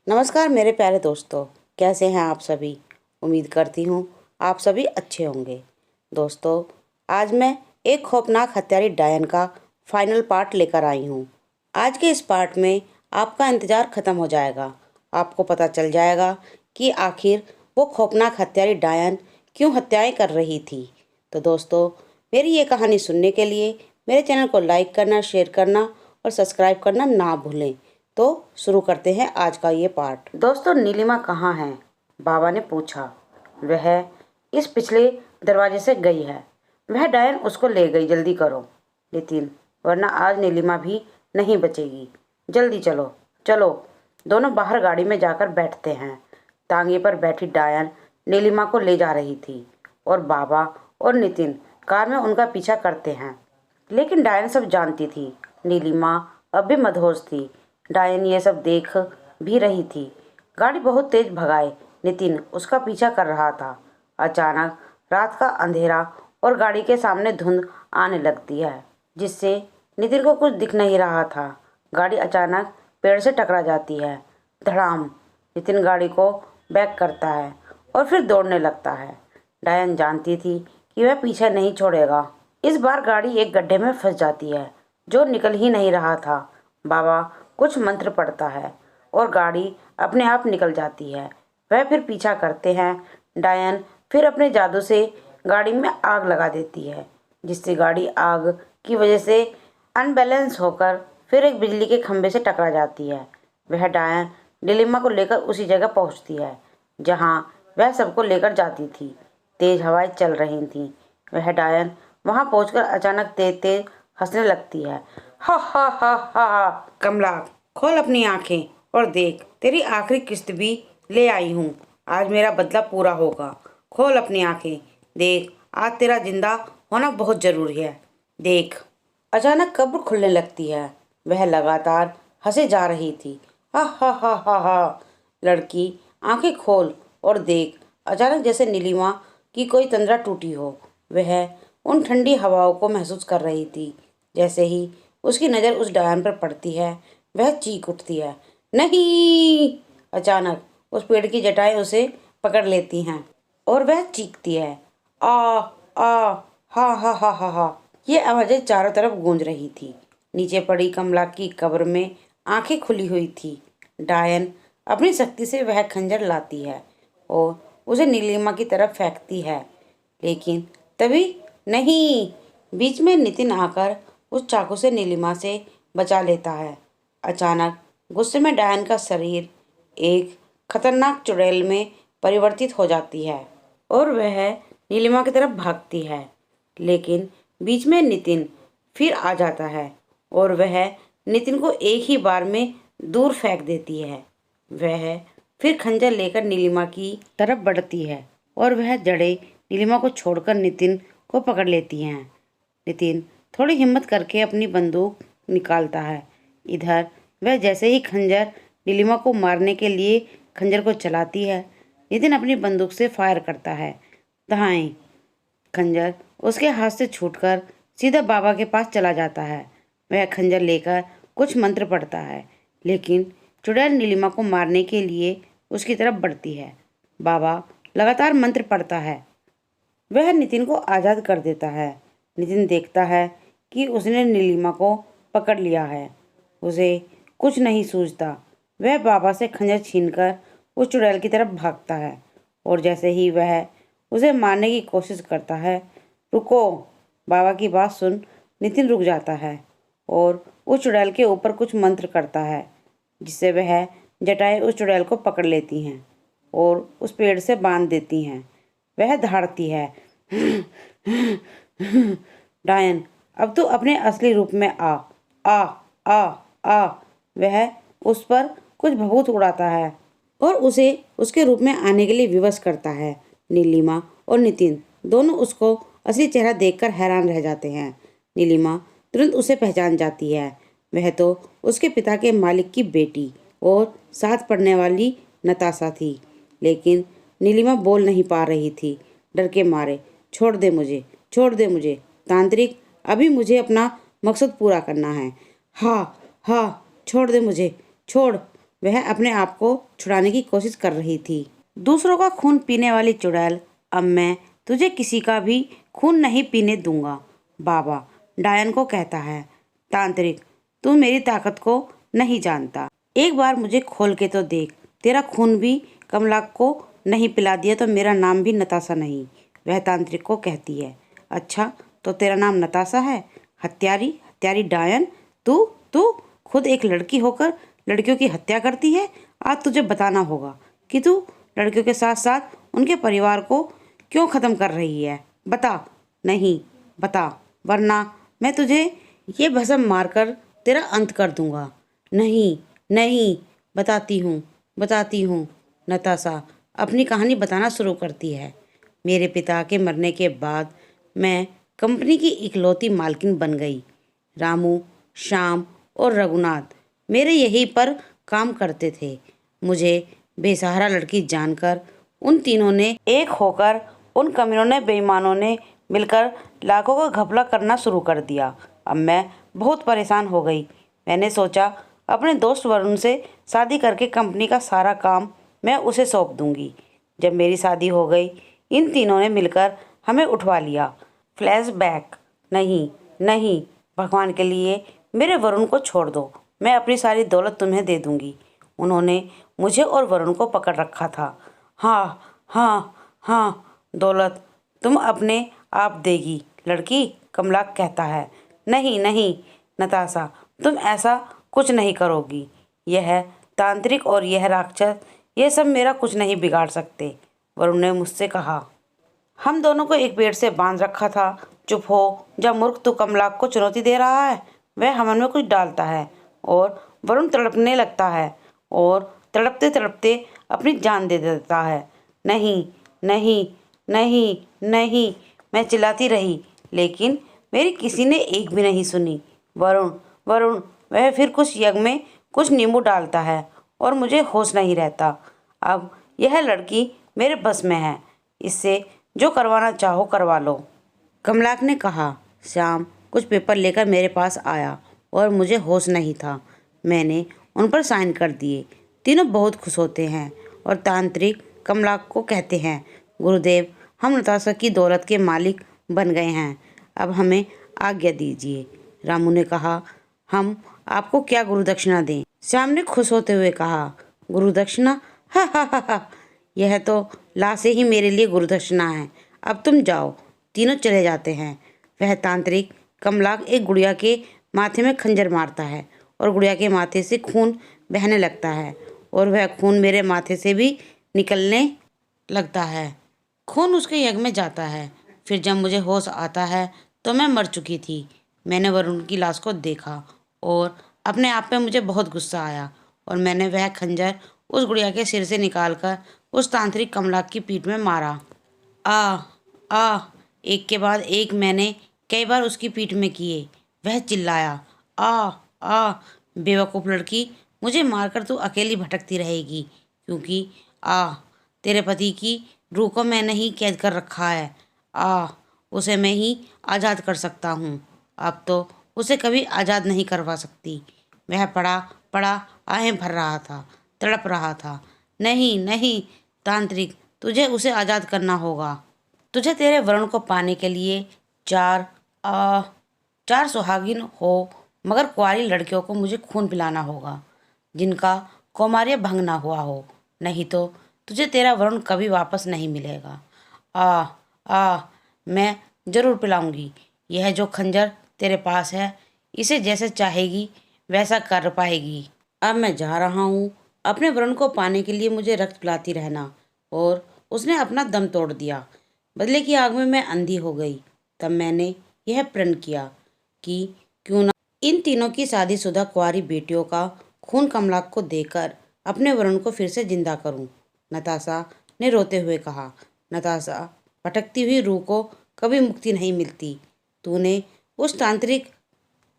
नमस्कार मेरे प्यारे दोस्तों, कैसे हैं आप सभी। उम्मीद करती हूँ आप सभी अच्छे होंगे। दोस्तों, आज मैं एक खौफनाक हत्यारी डायन का फाइनल पार्ट लेकर आई हूँ। आज के इस पार्ट में आपका इंतज़ार ख़त्म हो जाएगा। आपको पता चल जाएगा कि आखिर वो खौफनाक हत्यारी डायन क्यों हत्याएं कर रही थी। तो दोस्तों, मेरी ये कहानी सुनने के लिए मेरे चैनल को लाइक करना, शेयर करना और सब्सक्राइब करना ना भूलें। तो शुरू करते हैं आज का ये पार्ट। दोस्तों, नीलिमा कहाँ है? बाबा ने पूछा। वह इस पिछले दरवाजे से गई है। वह डायन उसको ले गई। जल्दी करो नितिन, वरना आज नीलिमा भी नहीं बचेगी। जल्दी चलो चलो। दोनों बाहर गाड़ी में जाकर बैठते हैं। तांगे पर बैठी डायन नीलिमा को ले जा रही थी और बाबा और नितिन कार में उनका पीछा करते हैं। लेकिन डायन सब जानती थी। नीलिमा अब भी मदहोश थी। डायन ये सब देख भी रही थी। गाड़ी बहुत तेज भगाए। नितिन उसका पीछा कर रहा था। अचानक रात का अंधेरा और गाड़ी के सामने धुंध आने लगती है, जिससे नितिन को कुछ दिख नहीं रहा था। गाड़ी अचानक पेड़ से टकरा जाती है। धड़ाम। नितिन गाड़ी को बैक करता है और फिर दौड़ने लगता है। डायन जानती थी कि वह पीछा नहीं छोड़ेगा। इस बार गाड़ी एक गड्ढे में फंस जाती है जो निकल ही नहीं रहा था। बाबा कुछ मंत्र पढ़ता है और गाड़ी अपने आप निकल जाती है। वह फिर पीछा करते हैं। डायन फिर अपने जादू से गाड़ी में आग लगा देती है, जिससे गाड़ी आग की वजह से अनबैलेंस होकर फिर एक बिजली के खंभे से टकरा जाती है। वह डायन नीलिमा को लेकर उसी जगह पहुंचती है जहां वह सबको लेकर जाती थी। तेज हवाएं चल रही थीं। वह डायन वहां पहुंचकर अचानक तेज तेज हंसने लगती है। हा हा हा हा हा। कमला, खोल अपनी आंखें और देख, तेरी आखिरी किस्त भी ले आई हूँ। आज मेरा बदला पूरा होगा। खोल अपनी आंखें, देख, आज तेरा जिंदा होना बहुत जरूरी है। देख। अचानक कब्र खुलने लगती है। वह लगातार हंसे जा रही थी। हा हा हा हा हा। लड़की, आंखें खोल और देख। अचानक जैसे नीलिमा की कोई तंद्रा टूटी हो। वह उन ठंडी हवाओं को महसूस कर रही थी। जैसे ही उसकी नज़र उस डायन पर पड़ती है, वह चीख उठती है। नहीं! अचानक उस पेड़ की जटाएं उसे पकड़ लेती हैं और वह चीखती है। आ आ हा हा हा हा हा। ये आवाज़ें चारों तरफ गूंज रही थी। नीचे पड़ी कमला की कब्र में आंखें खुली हुई थी। डायन अपनी शक्ति से वह खंजर लाती है और उसे नीलिमा की तरफ फेंकती है। लेकिन तभी नहीं, बीच में नितिन आकर उस चाकू से नीलिमा से बचा लेता है। अचानक गुस्से में डायन का शरीर एक खतरनाक चुड़ैल में परिवर्तित हो जाती है और वह नीलिमा की तरफ भागती है। लेकिन बीच में नितिन फिर आ जाता है और वह नितिन को एक ही बार में दूर फेंक देती है। वह फिर खंजर लेकर नीलिमा की तरफ बढ़ती है और वह जड़ें नीलिमा को छोड़कर नितिन को पकड़ लेती हैं। नितिन थोड़ी हिम्मत करके अपनी बंदूक निकालता है। इधर वह जैसे ही खंजर नीलिमा को मारने के लिए खंजर को चलाती है, नितिन अपनी बंदूक से फायर करता है। दाएं। खंजर उसके हाथ से छूटकर सीधा बाबा के पास चला जाता है। वह खंजर लेकर कुछ मंत्र पढ़ता है, लेकिन चुड़ैल नीलिमा को मारने के लिए उसकी तरफ बढ़ती है। बाबा लगातार मंत्र पढ़ता है। वह नितिन को आज़ाद कर देता है। नितिन देखता है कि उसने नीलिमा को पकड़ लिया है। उसे कुछ नहीं सूझता। वह बाबा से खंजर छीनकर उस चुड़ैल की तरफ भागता है और जैसे ही वह उसे मारने की कोशिश करता है, रुको! बाबा की बात सुन नितिन रुक जाता है और उस चुड़ैल के ऊपर कुछ मंत्र करता है, जिससे वह जटाएं उस चुड़ैल को पकड़ लेती हैं और उस पेड़ से बांध देती हैं। वह धाड़ती है। डायन, अब तू अपने असली रूप में आ आ आ आ। वह उस पर कुछ भभूत उड़ाता है और उसे उसके रूप में आने के लिए विवश करता है। नीलिमा और नितिन दोनों उसको असली चेहरा देखकर हैरान रह जाते हैं। नीलिमा तुरंत उसे पहचान जाती है। वह तो उसके पिता के मालिक की बेटी और साथ पढ़ने वाली नताशा थी। लेकिन नीलिमा बोल नहीं पा रही थी, डर के मारे। छोड़ दे मुझे, छोड़ दे मुझे तांत्रिक, अभी मुझे अपना मकसद पूरा करना है। हाँ हाँ, छोड़ दे मुझे, छोड़। वह अपने आप को छुड़ाने की कोशिश कर रही थी। दूसरों का खून पीने वाली चुड़ैल, अब मैं तुझे किसी का भी खून नहीं पीने दूंगा, बाबा डायन को कहता है। तांत्रिक, तू मेरी ताकत को नहीं जानता। एक बार मुझे खोल के तो देख, तेरा खून भी कमलाक को नहीं पिला दिया तो मेरा नाम भी नताशा नहीं, वह तांत्रिक को कहती है। अच्छा, तो तेरा नाम नताशा है? हत्यारी, हत्यारी डायन, तू तू खुद एक लड़की होकर लड़कियों की हत्या करती है। आज तुझे बताना होगा कि तू लड़कियों के साथ साथ उनके परिवार को क्यों ख़त्म कर रही है। बता। नहीं, बता, वरना मैं तुझे ये भस्म मारकर तेरा अंत कर दूंगा। नहीं नहीं, बताती हूँ। नताशा अपनी कहानी बताना शुरू करती है। मेरे पिता के मरने के बाद मैं कंपनी की इकलौती मालकिन बन गई। रामू, श्याम और रघुनाथ मेरे यहीं पर काम करते थे। मुझे बेसहारा लड़की जानकर उन तीनों ने एक होकर, उन कमीनों ने, बेईमानों ने मिलकर लाखों का घपला करना शुरू कर दिया। अब मैं बहुत परेशान हो गई। मैंने सोचा अपने दोस्त वरुण से शादी करके कंपनी का सारा काम मैं उसे सौंप दूंगी। जब मेरी शादी हो गई, इन तीनों ने मिलकर हमें उठवा लिया। फ्लैशबैक। नहीं नहीं, भगवान के लिए मेरे वरुण को छोड़ दो, मैं अपनी सारी दौलत तुम्हें दे दूंगी। उन्होंने मुझे और वरुण को पकड़ रखा था। हाँ हाँ हाँ, दौलत तुम अपने आप देगी लड़की, कमलाक कहता है। नहीं नहीं नताशा, तुम ऐसा कुछ नहीं करोगी। यह तांत्रिक और यह राक्षस, ये सब मेरा कुछ नहीं बिगाड़ सकते, वरुण ने मुझसे कहा। हम दोनों को एक पेड़ से बांध रखा था। चुप हो जा मूर्ख, तू कमलाक को चुनौती दे रहा है। वह हमन में कुछ डालता है और वरुण तड़पने लगता है और तड़पते तड़पते अपनी जान दे देता है। नहीं नहीं नहीं नहीं, मैं चिल्लाती रही, लेकिन मेरी किसी ने एक भी नहीं सुनी। वरुण वरुण, वह फिर कुछ यज्ञ में कुछ नींबू डालता है और मुझे होश नहीं रहता। अब यह लड़की मेरे बस में है, इससे जो करवाना चाहो करवा लो। कमलाक ने कहा। श्याम कुछ पेपर लेकर मेरे पास आया और मुझे होश नहीं था। मैंने उन पर साइन कर दिए। तीनों बहुत खुश होते हैं और तांत्रिक कमलाक को कहते हैं, गुरुदेव, हम नताशा की दौलत के मालिक बन गए हैं, अब हमें आज्ञा दीजिए। रामू ने कहा, हम आपको क्या गुरुदक्षिणा दें? श्याम ने खुश होते हुए कहा, गुरुदक्षिणा? हा हा हा हा, यह तो लाशें ही मेरे लिए गुरुदक्षिणा है। अब तुम जाओ। तीनों चले जाते हैं। वह तांत्रिक कमलाक एक गुड़िया के माथे में खंजर मारता है और गुड़िया के माथे से खून बहने लगता है और वह खून मेरे माथे से भी निकलने लगता है। खून उसके यज्ञ में जाता है। फिर जब मुझे होश आता है तो मैं मर चुकी थी। मैंने वरुण की लाश को देखा और अपने आप पे मुझे बहुत गुस्सा आया और मैंने वह खंजर उस गुड़िया के सिर से निकालकर उस तांत्रिक कमलाक की पीठ में मारा। आ आ, एक के बाद एक मैंने कई बार उसकी पीठ में किए। वह चिल्लाया, आ, बेवकूफ़ लड़की, मुझे मारकर तू अकेली भटकती रहेगी, क्योंकि तेरे पति की रूह को मैंने ही कैद कर रखा है। उसे मैं ही आज़ाद कर सकता हूँ। अब तो उसे कभी आज़ाद नहीं करवा सकती। वह पड़ा पड़ा आहें भर रहा था, तड़प रहा था। नहीं नहीं तांत्रिक, तुझे उसे आज़ाद करना होगा। तुझे तेरे वरुण को पाने के लिए चार सुहागिन हो, मगर कुंवारी लड़कियों को मुझे खून पिलाना होगा जिनका कौमार्य भंग ना हुआ हो, नहीं तो तुझे तेरा वरुण कभी वापस नहीं मिलेगा। मैं ज़रूर पिलाऊंगी। यह जो खंजर तेरे पास है, इसे जैसे चाहेगी वैसा कर पाएगी। अब मैं जा रहा हूँ। अपने वरुण को पाने के लिए मुझे रक्त पिलाती रहना। और उसने अपना दम तोड़ दिया। बदले की आग में मैं अंधी हो गई। तब मैंने यह प्रण किया कि क्यों ना इन तीनों की शादीशुदा कुंवारी बेटियों का खून कमलाक को देकर अपने वरुण को फिर से जिंदा करूं। नताशा ने रोते हुए कहा। नताशा, भटकती हुई रूह को कभी मुक्ति नहीं मिलती। तूने उस तांत्रिक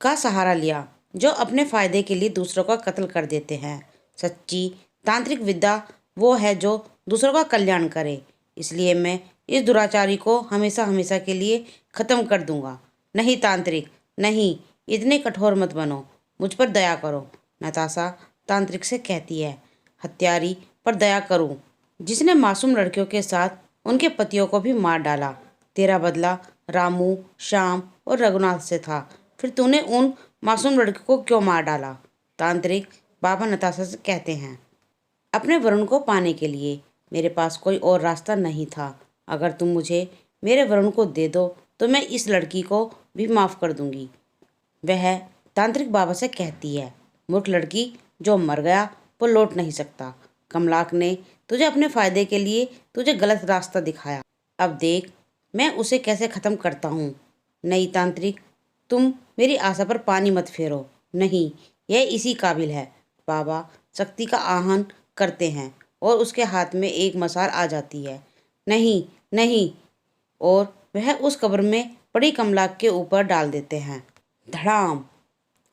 का सहारा लिया जो अपने फायदे के लिए दूसरों का कत्ल कर देते हैं। सच्ची तांत्रिक विद्या वो है जो दूसरों का कल्याण करे। इसलिए मैं इस दुराचारी को हमेशा हमेशा के लिए ख़त्म कर दूंगा। नहीं तांत्रिक, नहीं, इतने कठोर मत बनो, मुझ पर दया करो। नताशा तांत्रिक से कहती है, हत्यारी पर दया करूं, जिसने मासूम लड़कियों के साथ उनके पतियों को भी मार डाला। तेरा बदला रामू, श्याम और रघुनाथ से था, फिर तूने उन मासूम लड़कियों को क्यों मार डाला? तांत्रिक बाबा नताशा से कहते हैं, अपने वरुण को पाने के लिए मेरे पास कोई और रास्ता नहीं था। अगर तुम मुझे मेरे वरुण को दे दो तो मैं इस लड़की को भी माफ़ कर दूंगी। वह तांत्रिक बाबा से कहती है, मूर्ख लड़की, जो मर गया वो लौट नहीं सकता। कमलाक ने तुझे अपने फायदे के लिए तुझे गलत रास्ता दिखाया, अब देख मैं उसे कैसे ख़त्म करता हूँ। नहीं तांत्रिक, तुम मेरी आशा पर पानी मत फेरो। नहीं, यह इसी काबिल है। बाबा शक्ति का आह्वान करते हैं और उसके हाथ में एक मशाल आ जाती है। नहीं नहीं, और वह उस कब्र में पड़ी कमलाक के ऊपर डाल देते हैं। धड़ाम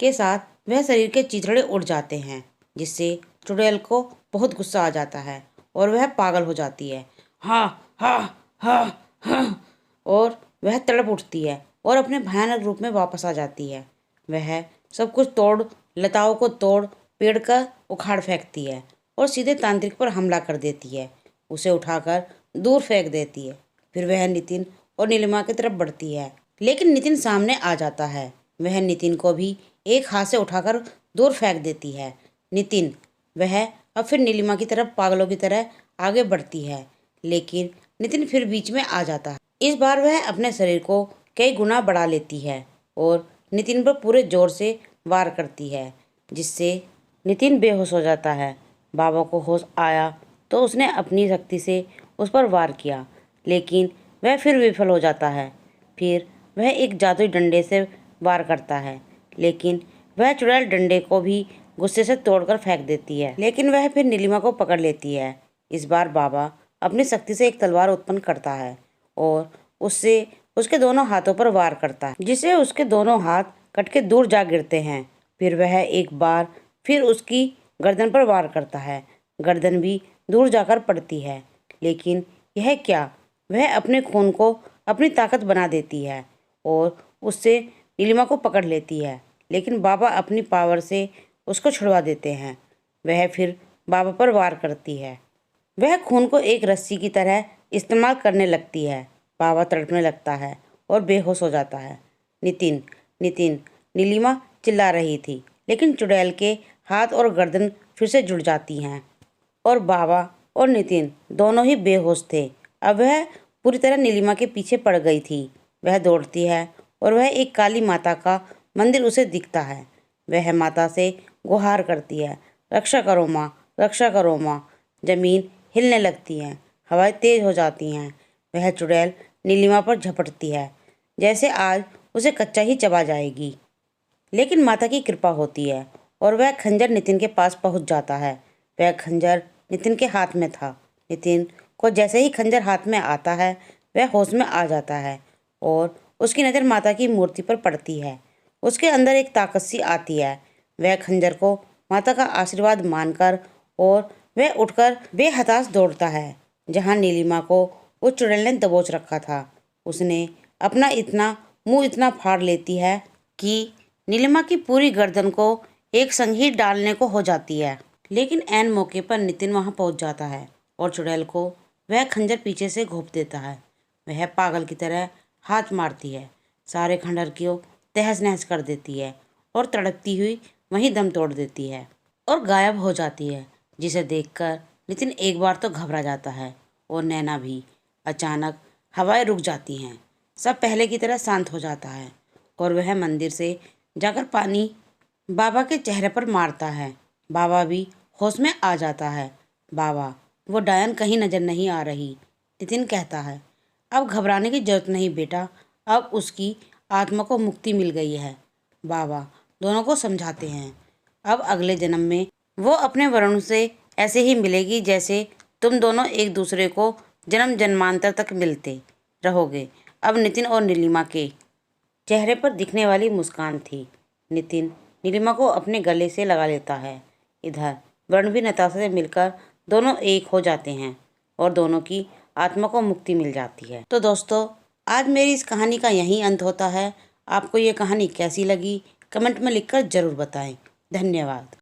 के साथ वह शरीर के चिथड़े उड़ जाते हैं, जिससे चुड़ैल को बहुत गुस्सा आ जाता है और वह पागल हो जाती है। हाँ हाँ हाँ हाँ, और वह तड़प उठती है और अपने भयानक रूप में वापस आ जाती है। वह सब कुछ तोड़, लताओं को तोड़ पेड़ का उखाड़ फेंकती है और सीधे तांत्रिक पर हमला कर देती है। उसे उठाकर दूर फेंक देती है। फिर वह नितिन और नीलिमा की तरफ बढ़ती है, लेकिन नितिन सामने आ जाता है। वह नितिन को भी एक हाथ से उठाकर दूर फेंक देती है। नितिन वह अब फिर नीलिमा की तरफ पागलों की तरह आगे बढ़ती है, लेकिन नितिन फिर बीच में आ जाता है। इस बार वह अपने शरीर को कई गुना बढ़ा लेती है और नितिन पर पूरे जोर से वार करती है, जिससे नितिन बेहोश हो जाता है। बाबा को होश आया तो उसने अपनी शक्ति से उस पर वार किया, लेकिन वह फिर विफल हो जाता है। फिर वह एक जादुई डंडे से वार करता है, लेकिन वह चुड़ैल डंडे को भी गुस्से से तोड़कर फेंक देती है, लेकिन वह फिर नीलिमा को पकड़ लेती है। इस बार बाबा अपनी शक्ति से एक तलवार उत्पन्न करता है और उससे उसके दोनों हाथों पर वार करता है, जिससे उसके दोनों हाथ कट के दूर जा गिरते हैं। फिर वह एक बार फिर उसकी गर्दन पर वार करता है। गर्दन भी दूर जाकर पड़ती है, लेकिन यह क्या, वह अपने खून को अपनी ताकत बना देती है और उससे नीलिमा को पकड़ लेती है, लेकिन बाबा अपनी पावर से उसको छुड़वा देते हैं। वह फिर बाबा पर वार करती है। वह खून को एक रस्सी की तरह इस्तेमाल करने लगती है। बाबा तड़पने लगता है और बेहोश हो जाता है। नितिन नितिन, नीलिमा चिल्ला रही थी, लेकिन चुड़ैल के हाथ और गर्दन फिर से जुड़ जाती हैं और बाबा और नितिन दोनों ही बेहोश थे। अब वह पूरी तरह नीलिमा के पीछे पड़ गई थी। वह दौड़ती है और वह एक काली माता का मंदिर उसे दिखता है। वह माता से गुहार करती है, रक्षा करो माँ, रक्षा करो माँ। जमीन हिलने लगती है, हवाएं तेज हो जाती हैं। वह चुड़ैल नीलिमा पर झपटती है, जैसे आज उसे कच्चा ही चबा जाएगी, लेकिन माता की कृपा होती है और वह खंजर नितिन के पास पहुंच जाता है। वह खंजर नितिन के हाथ में था। नितिन को जैसे ही खंजर हाथ में आता है, वह होश में आ जाता है और उसकी नज़र माता की मूर्ति पर पड़ती है। उसके अंदर एक ताकत सी आती है। वह खंजर को माता का आशीर्वाद मानकर और वह उठकर बेहताश दौड़ता है जहाँ नीलिमा को उस चुड़ैल ने दबोच रखा था। उसने अपना मुंह इतना फाड़ लेती है कि नीलिमा की पूरी गर्दन को एक संग ही डालने को हो जाती है, लेकिन ऐन मौके पर नितिन वहां पहुंच जाता है और चुड़ैल को वह खंजर पीछे से घोंप देता है। वह पागल की तरह हाथ मारती है, सारे खंडर को तहस नहस कर देती है और तड़पती हुई वहीं दम तोड़ देती है और गायब हो जाती है, जिसे देखकर नितिन एक बार तो घबरा जाता है और नैना भी। अचानक हवाएं रुक जाती हैं, सब पहले की तरह शांत हो जाता है और वह मंदिर से जाकर पानी बाबा के चेहरे पर मारता है। बाबा भी होश में आ जाता है। बाबा, वो डायन कहीं नजर नहीं आ रही। नितिन कहता है, अब घबराने की जरूरत नहीं बेटा, अब उसकी आत्मा को मुक्ति मिल गई है। बाबा दोनों को समझाते हैं, अब अगले जन्म में वो अपने वरुण से ऐसे ही मिलेगी जैसे तुम दोनों एक दूसरे को जन्म जन्मांतर तक मिलते रहोगे। अब नितिन और नीलिमा के चेहरे पर दिखने वाली मुस्कान थी। नितिन नीलिमा को अपने गले से लगा लेता है। इधर वरुण भी नताशा से मिलकर दोनों एक हो जाते हैं और दोनों की आत्मा को मुक्ति मिल जाती है। तो दोस्तों, आज मेरी इस कहानी का यहीं अंत होता है। आपको ये कहानी कैसी लगी कमेंट में लिखकर ज़रूर बताएं। धन्यवाद।